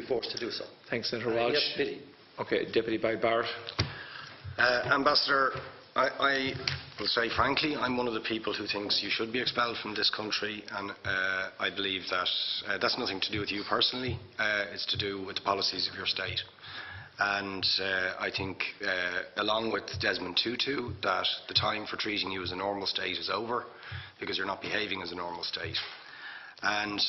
be forced to do so. Thanks, Senator Walsh. Yes, pity. Okay, Deputy Boyd Barrett. Ambassador, I will say frankly, I'm one of the people who thinks you should be expelled from this country, and I believe that that's nothing to do with you personally. It's to do with the policies of your state. And I think, along with Desmond Tutu, that the time for treating you as a normal state is over, because you're not behaving as a normal state. And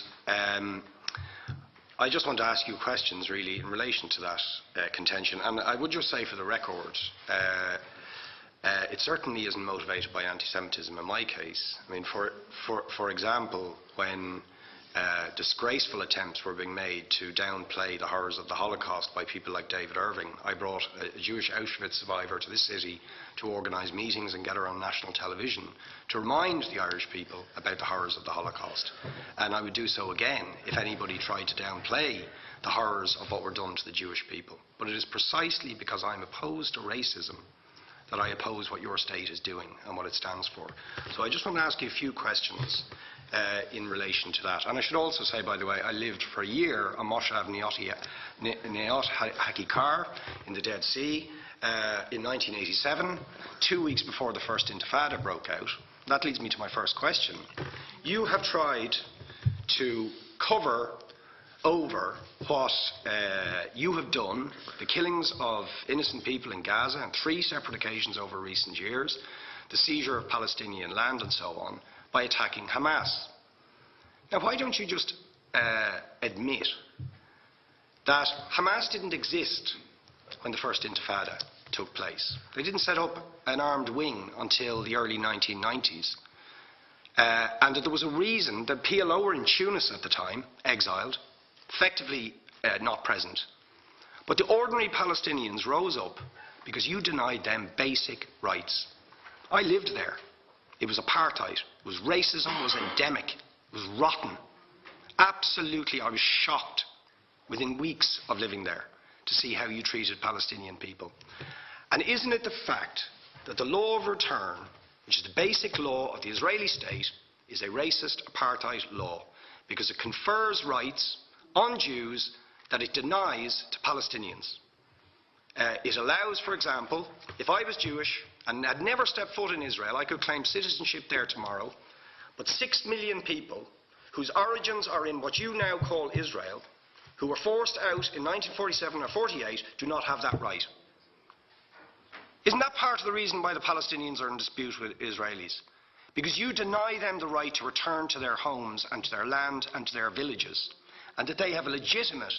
I just want to ask you questions, really, in relation to that contention. And I would just say, for the record, it certainly isn't motivated by anti-Semitism in my case. I mean, for example, when disgraceful attempts were being made to downplay the horrors of the Holocaust by people like David Irving, I brought a Jewish Auschwitz survivor to this city to organise meetings and get her on national television to remind the Irish people about the horrors of the Holocaust. And I would do so again if anybody tried to downplay the horrors of what were done to the Jewish people. But it is precisely because I'm opposed to racism that I oppose what your state is doing and what it stands for. So I just want to ask you a few questions in relation to that. And I should also say, by the way, I lived for a year on Moshav Neot Hakikar in the Dead Sea in 1987, 2 weeks before the first Intifada broke out. That leads me to my first question. You have tried to cover over what you have done, the killings of innocent people in Gaza on 3 separate occasions over recent years, the seizure of Palestinian land and so on, by attacking Hamas. Now, why don't you just admit that Hamas didn't exist when the first Intifada took place? They didn't set up an armed wing until the early 1990s. And that there was a reason that PLO were in Tunis at the time, exiled, effectively not present. But the ordinary Palestinians rose up because you denied them basic rights. I lived there. It was apartheid. It was racism. It was endemic. It was rotten. Absolutely, I was shocked within weeks of living there to see how you treated Palestinian people. And isn't it the fact that the law of return, which is the basic law of the Israeli state, is a racist apartheid law because it confers rights on Jews that it denies to Palestinians? It allows, for example, if I was Jewish and had never stepped foot in Israel, I could claim citizenship there tomorrow, but 6 million people whose origins are in what you now call Israel, who were forced out in 1947 or 48, do not have that right. Isn't that part of the reason why the Palestinians are in dispute with Israelis? Because you deny them the right to return to their homes and to their land and to their villages, and that they have a legitimate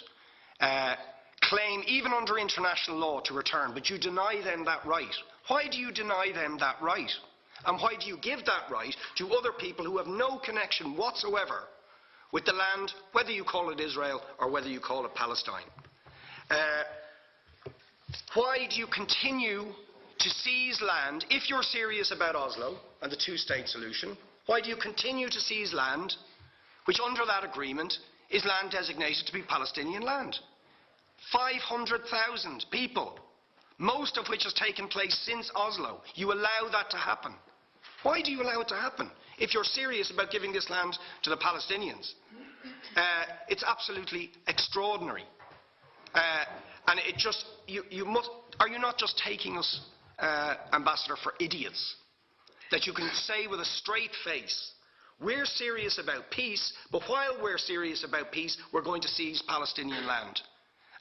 claim, even under international law, to return, but you deny them that right. Why do you deny them that right? And why do you give that right to other people who have no connection whatsoever with the land, whether you call it Israel or whether you call it Palestine? Why do you continue to seize land, if you're serious about Oslo and the two-state solution? Why do you continue to seize land, which under that agreement is land designated to be Palestinian land? 500,000 people, most of which has taken place since Oslo. You allow that to happen. Why do you allow it to happen if you're serious about giving this land to the Palestinians? It's absolutely extraordinary. And it just, are you not just taking us, Ambassador, for idiots? That you can say with a straight face, we're serious about peace, but while we're serious about peace, we're going to seize Palestinian land.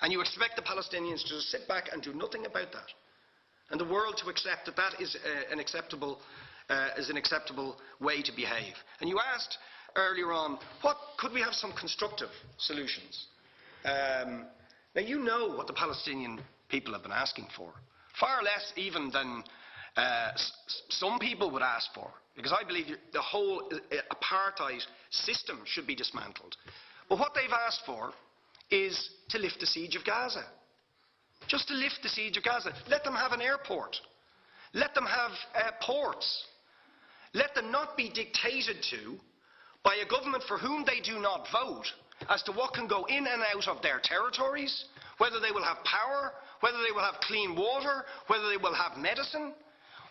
And you expect the Palestinians to just sit back and do nothing about that. And the world to accept that that is an acceptable way to behave. And you asked earlier on, could we have some constructive solutions? Now you know what the Palestinian people have been asking for. Far less even than some people would ask for. Because I believe the whole apartheid system should be dismantled. But what they've asked for is to lift the siege of Gaza. Just to lift the siege of Gaza. Let them have an airport. Let them have ports. Let them not be dictated to by a government for whom they do not vote as to what can go in and out of their territories, whether they will have power, whether they will have clean water, whether they will have medicine.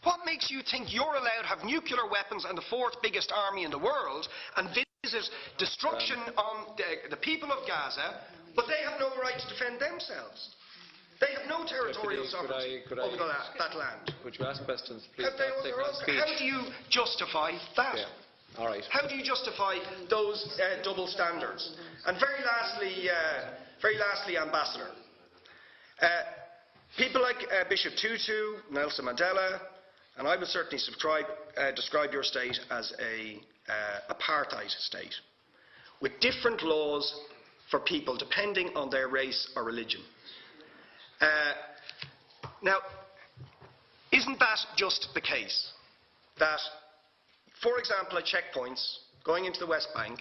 What makes you think you're allowed to have nuclear weapons and the 4th biggest army in the world and visit destruction on the people of Gaza, But they have no right to defend themselves. They have no territorial sovereignty over that land. Could you ask questions, please? How do you justify that? Yeah. All right. How do you justify those double standards? And very lastly, Ambassador, people like Bishop Tutu, Nelson Mandela, and I would certainly describe your state as a apartheid state, with different laws for people depending on their race or religion. Now, isn't that just the case that, for example, at checkpoints going into the West Bank,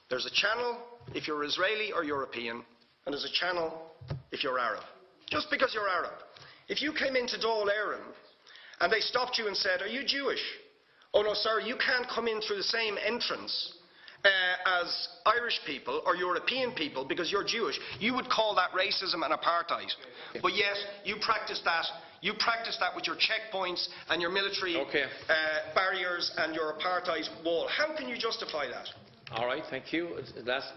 there's a channel if you're Israeli or European, and there's a channel if you're Arab? Just because you're Arab. If you came into Dún Laoghaire and they stopped you and said, "Are you Jewish?" "Oh no, sir, you can't come in through the same entrance as Irish people or European people because you're Jewish," you would call that racism and apartheid. But yet, you practice that. You practice that with your checkpoints and your military barriers and your apartheid wall. How can you justify that? All right, thank you. Last